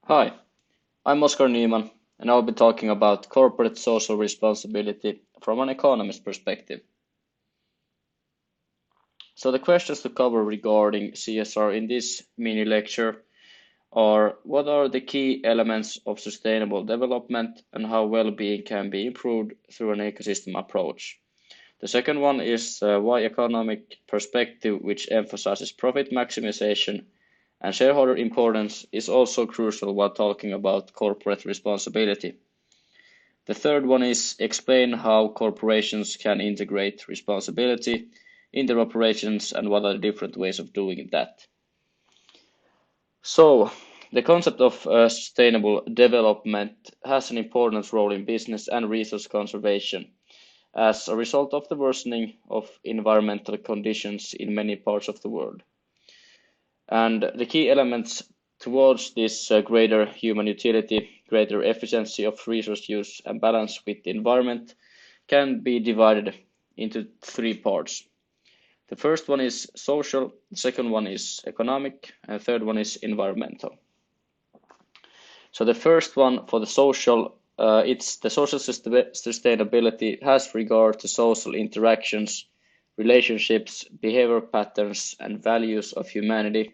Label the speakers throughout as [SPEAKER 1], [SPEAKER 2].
[SPEAKER 1] Hi, I'm Oskar Nyman, and I'll be talking about corporate social responsibility from an economist perspective. So, the questions to cover regarding CSR in this mini lecture are: what are the key elements of sustainable development and how well being can be improved through an ecosystem approach? The second one is why economic perspective, which emphasizes profit maximization and shareholder importance, is also crucial while talking about corporate responsibility. The third one is explain how corporations can integrate responsibility in their operations and what are the different ways of doing that. So, the concept of sustainable development has an important role in business and resource conservation as a result of the worsening of environmental conditions in many parts of the world. And the key elements towards this greater human utility, greater efficiency of resource use, and balance with the environment can be divided into three parts. The first one is social, the second one is economic, and the third one is environmental. So the first one for the social, it's the social sustainability has regard to social interactions, relationships, behavior patterns, and values of humanity,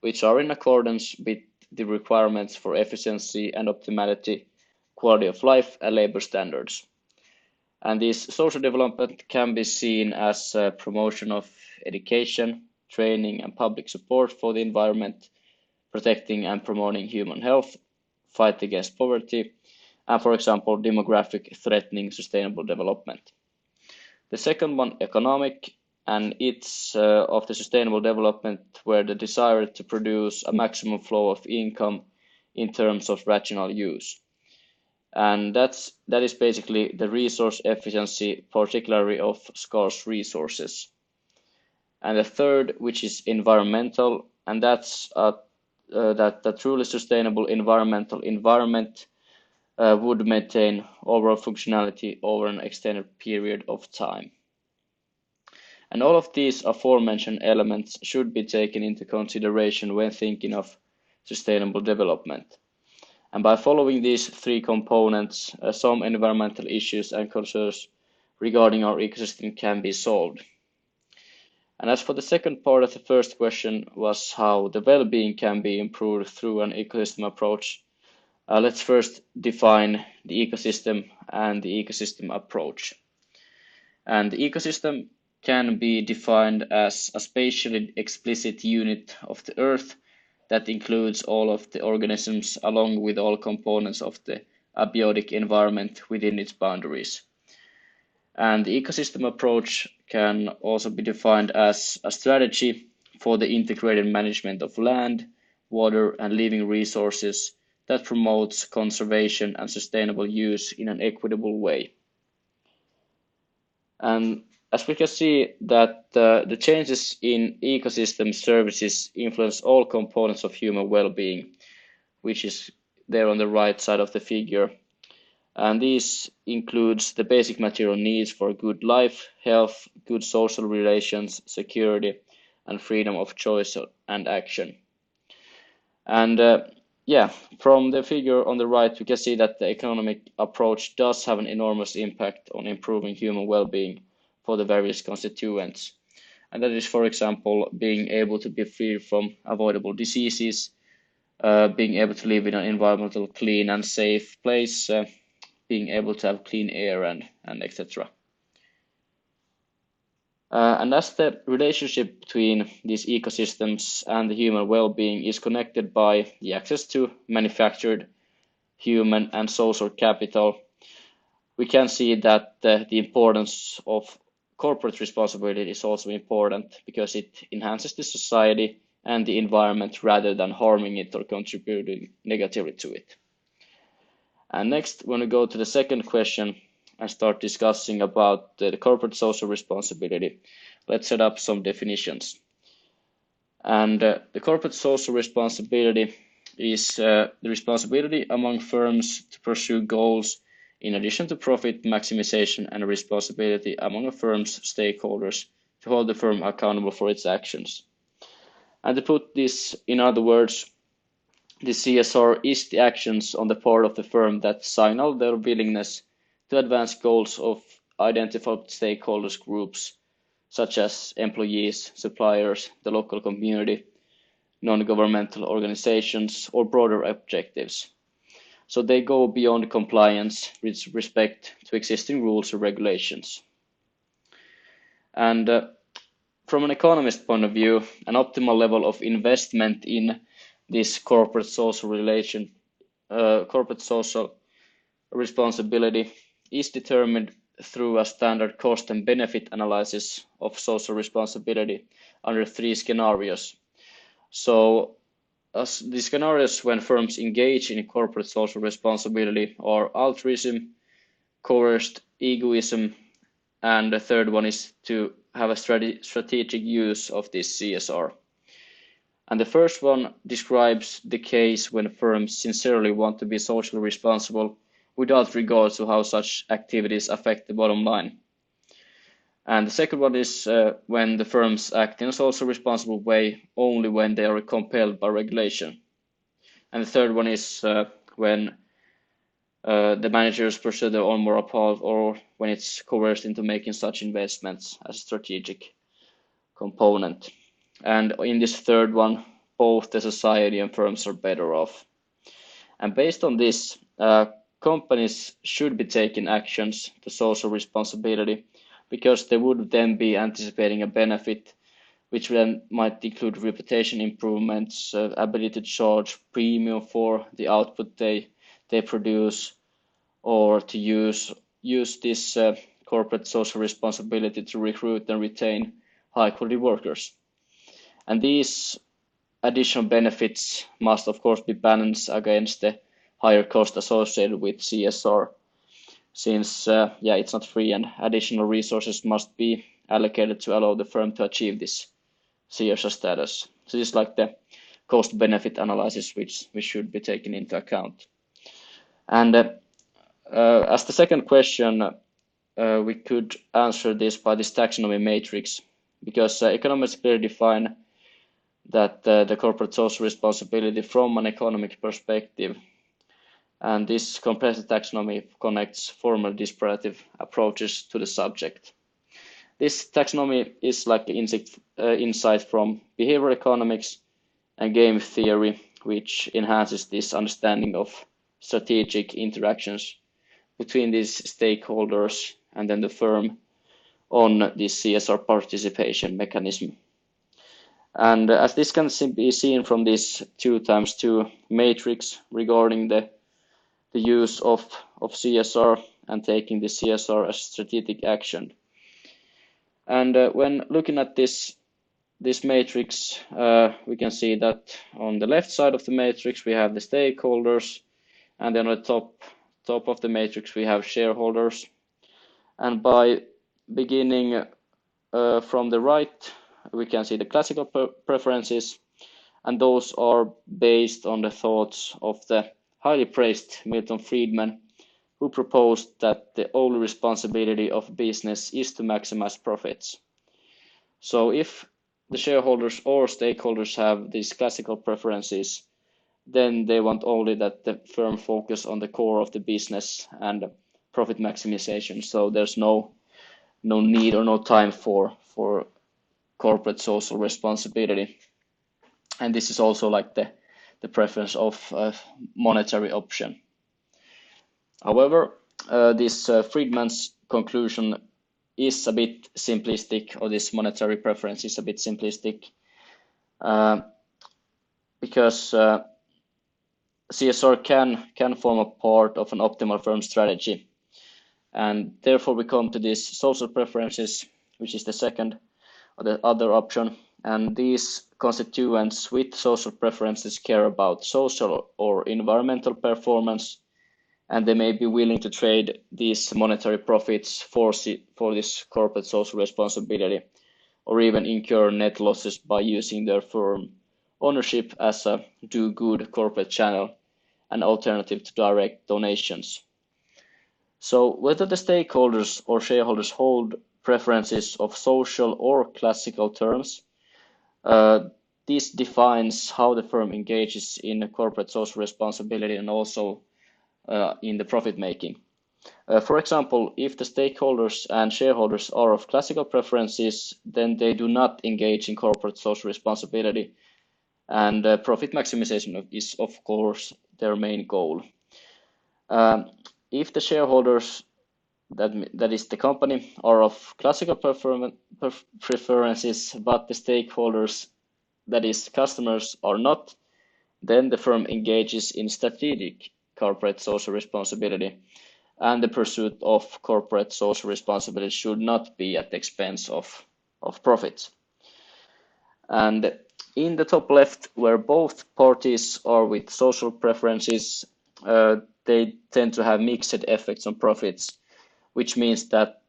[SPEAKER 1] which are in accordance with the requirements for efficiency and optimality, quality of life, and labor standards. And this social development can be seen as a promotion of education, training, and public support for the environment, protecting and promoting human health, fight against poverty, and, for example, demographic threatening sustainable development. The second one, economic, and it's of the sustainable development where the desire to produce a maximum flow of income in terms of rational use. And that is basically the resource efficiency, particularly of scarce resources. And the third, which is environmental, and that's that the truly sustainable environmental environment would maintain overall functionality over an extended period of time. And all of these aforementioned elements should be taken into consideration when thinking of sustainable development. And by following these three components, some environmental issues and concerns regarding our ecosystem can be solved. And as for the second part of the first question was how the well-being can be improved through an ecosystem approach. Let's first define the ecosystem and the ecosystem approach. And the ecosystem can be defined as a spatially explicit unit of the Earth that includes all of the organisms along with all components of the abiotic environment within its boundaries. And the ecosystem approach can also be defined as a strategy for the integrated management of land, water, and living resources that promotes conservation and sustainable use in an equitable way. And as we can see that the changes in ecosystem services influence all components of human well-being, which is there on the right side of the figure. And this includes the basic material needs for good life, health, good social relations, security, and freedom of choice and action. And yeah, from the figure on the right, we can see that the economic approach does have an enormous impact on improving human well-being for the various constituents. And that is, for example, being able to be free from avoidable diseases, being able to live in an environmental clean and safe place, being able to have clean air and etc. And as the relationship between these ecosystems and the human well-being is connected by the access to manufactured human and social capital, we can see that the importance of corporate responsibility is also important because it enhances the society and the environment rather than harming it or contributing negatively to it. And next, when we go to the second question and start discussing about the corporate social responsibility, let's set up some definitions. And the corporate social responsibility is the responsibility among firms to pursue goals in addition to profit maximization and responsibility among a firm's stakeholders to hold the firm accountable for its actions. And to put this in other words, The CSR is the actions on the part of the firm that signal their willingness to advance goals of identified stakeholders groups, such as employees, suppliers, the local community, non-governmental organizations, or broader objectives. So they go beyond compliance with respect to existing rules or regulations. And from an economist point of view, an optimal level of investment in this corporate social responsibility is determined through a standard cost and benefit analysis of social responsibility under three scenarios. So as the scenarios when firms engage in corporate social responsibility are altruism, coerced egoism, and the third one is to have a strategic use of this CSR. And the first one describes the case when firms sincerely want to be socially responsible without regard to how such activities affect the bottom line. And the second one is when the firms act in a socially responsible way only when they are compelled by regulation. And the third one is when the managers pursue their own moral path or when it's coerced into making such investments as a strategic component. And in this third one, both the society and firms are better off. And based on this, companies should be taking actions to social responsibility because they would then be anticipating a benefit, which then might include reputation improvements, ability to charge premium for the output they produce, or to use this corporate social responsibility to recruit and retain high quality workers. And these additional benefits must of course be balanced against the higher cost associated with CSR, since it's not free and additional resources must be allocated to allow the firm to achieve this CSR status. So this is like the cost benefit analysis which should be taken into account. And as the second question, we could answer this by this taxonomy matrix, because economists clearly define that the corporate social responsibility from an economic perspective, and this comprehensive taxonomy connects formal disparative approaches to the subject. This taxonomy is like insight from behavioral economics and game theory, which enhances this understanding of strategic interactions between these stakeholders and then the firm on this CSR participation mechanism. And as this can be seen from this 2x2 matrix regarding the use of CSR and taking the CSR as strategic action. And when looking at this matrix, we can see that on the left side of the matrix we have the stakeholders, and then on the top of the matrix we have shareholders. And by beginning from the right, we can see the classical preferences, and those are based on the thoughts of the highly praised Milton Friedman, who proposed that the only responsibility of business is to maximize profits. So if the shareholders or stakeholders have these classical preferences, then they want only that the firm focus on the core of the business and profit maximization. So there's no need or no time for corporate social responsibility. And this is also like the preference of monetary option. However, this Friedman's conclusion is a bit simplistic, or this monetary preference is a bit simplistic, because CSR can form a part of an optimal firm strategy, and therefore we come to these social preferences, which is the second or the other option. And these constituents with social preferences care about social or environmental performance, and they may be willing to trade these monetary profits for this corporate social responsibility, or even incur net losses by using their firm ownership as a do-good corporate channel, an alternative to direct donations. So whether the stakeholders or shareholders hold preferences of social or classical terms, this defines how the firm engages in corporate social responsibility and also in the profit making. For example, if the stakeholders and shareholders are of classical preferences, then they do not engage in corporate social responsibility, and profit maximization is, of course, their main goal. If the shareholders, that is the company, are of classical preferences, but the stakeholders, that is customers, are not, then the firm engages in strategic corporate social responsibility, and the pursuit of corporate social responsibility should not be at the expense of profits. And in the top left, where both parties are with social preferences, they tend to have mixed effects on profits, which means that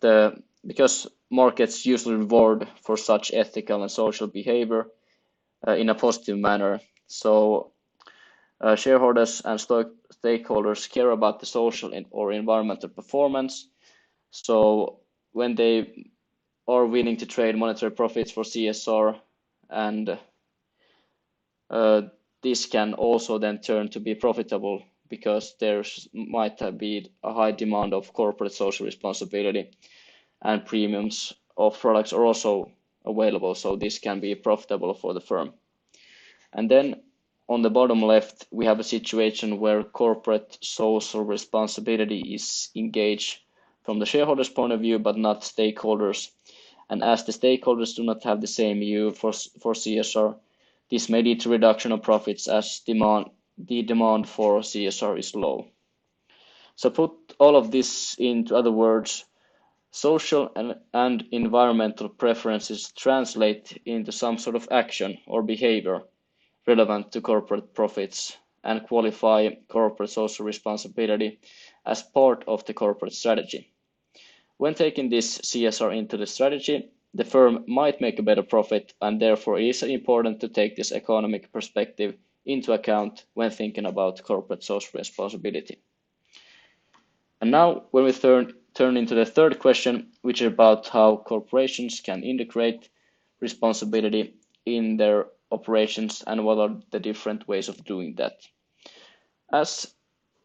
[SPEAKER 1] because markets usually reward for such ethical and social behavior in a positive manner, so shareholders and stakeholders care about the social or environmental performance. So when they are willing to trade monetary profits for CSR, and this can also then turn to be profitable because there might be a high demand of corporate social responsibility, and premiums of products are also available, so this can be profitable for the firm. And then on the bottom left, we have a situation where corporate social responsibility is engaged from the shareholders' point of view, but not stakeholders. And as the stakeholders do not have the same view for CSR, this may lead to reduction of profits as the demand for CSR is low. So put all of this into other words, social and environmental preferences translate into some sort of action or behavior relevant to corporate profits and qualify corporate social responsibility as part of the corporate strategy. When taking this CSR into the strategy, the firm might make a better profit, and therefore it is important to take this economic perspective into account when thinking about corporate social responsibility. And now when we turn into the third question, which is about how corporations can integrate responsibility in their operations and what are the different ways of doing that. As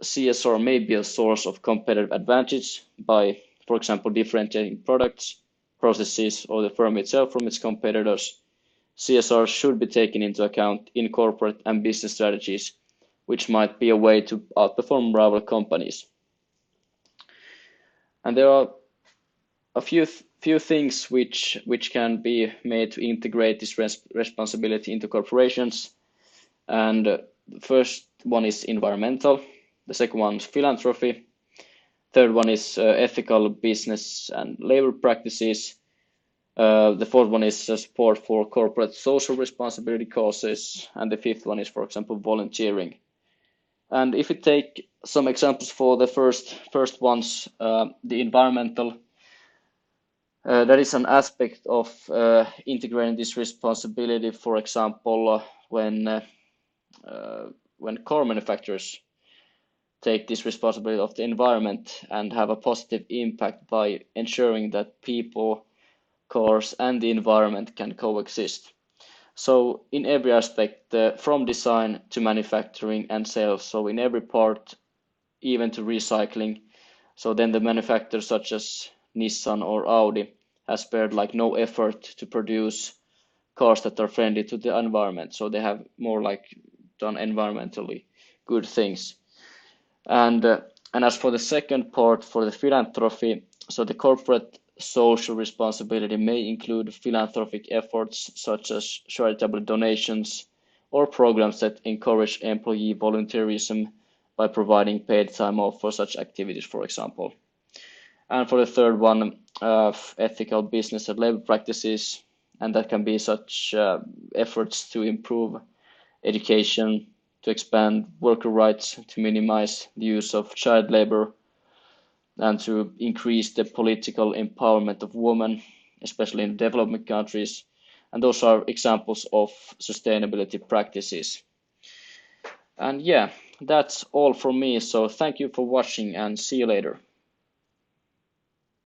[SPEAKER 1] CSR may be a source of competitive advantage by, for example, differentiating products, processes, or the firm itself from its competitors, CSR should be taken into account in corporate and business strategies, which might be a way to outperform rival companies. And there are a few things which can be made to integrate this responsibility into corporations. And the first one is environmental, the second one is philanthropy, third one is ethical business and labor practices, the fourth one is support for corporate social responsibility causes, and the fifth one is, for example, volunteering. And if we take some examples for the first ones, the environmental, that is an aspect of integrating this responsibility. For example, when car manufacturers take this responsibility of the environment and have a positive impact by ensuring that people, cars, and the environment can coexist. So in every aspect, from design to manufacturing and sales, so in every part, even to recycling. So then the manufacturers such as Nissan or Audi has spared like no effort to produce cars that are friendly to the environment. So they have more like done environmentally good things. And as for the second part, for the philanthropy, so the corporate social responsibility may include philanthropic efforts such as charitable donations or programs that encourage employee volunteerism by providing paid time off for such activities, for example. And for the third one, ethical business and labor practices, and that can be such efforts to improve education, to expand worker rights, to minimize the use of child labor, and to increase the political empowerment of women, especially in developing countries. And those are examples of sustainability practices. And yeah, that's all from me. So thank you for watching and see you later.